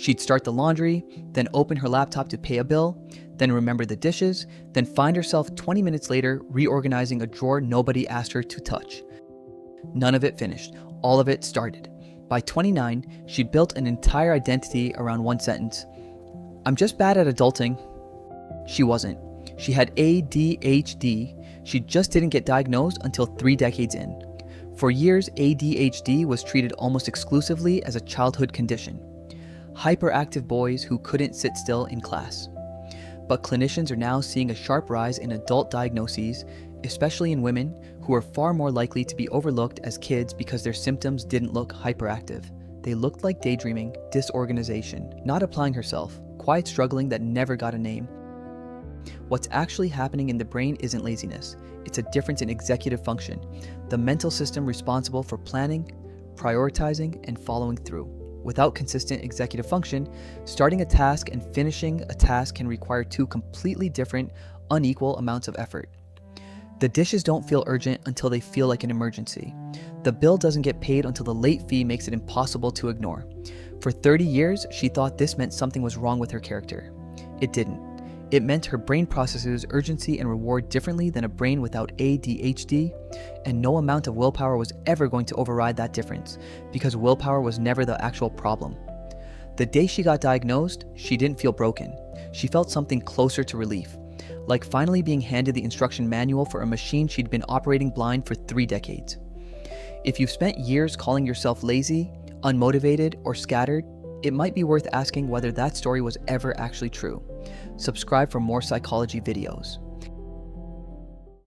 She'd start the laundry, then open her laptop to pay a bill, then remember the dishes, then find herself 20 minutes later reorganizing a drawer nobody asked her to touch. None of it finished. All of it started. By 29, she'd built an entire identity around one sentence. "I'm just bad at adulting." She wasn't. She had ADHD. She just didn't get diagnosed until 3 decades in. For years, ADHD was treated almost exclusively as a childhood condition. Hyperactive boys who couldn't sit still in class. But clinicians are now seeing a sharp rise in adult diagnoses, especially in women who are far more likely to be overlooked as kids because their symptoms didn't look hyperactive. They looked like daydreaming, disorganization, not applying herself, quiet struggling that never got a name. What's actually happening in the brain isn't laziness. It's a difference in executive function, the mental system responsible for planning, prioritizing, and following through. Without consistent executive function, starting a task and finishing a task can require 2 completely different, unequal amounts of effort. The dishes don't feel urgent until they feel like an emergency. The bill doesn't get paid until the late fee makes it impossible to ignore. For 30 years, she thought this meant something was wrong with her character. It didn't. It meant her brain processes urgency and reward differently than a brain without ADHD, and no amount of willpower was ever going to override that difference, because willpower was never the actual problem. The day she got diagnosed, she didn't feel broken. She felt something closer to relief, like finally being handed the instruction manual for a machine she'd been operating blind for 3 decades. If you've spent years calling yourself lazy, unmotivated, or scattered, it might be worth asking whether that story was ever actually true. Subscribe for more psychology videos.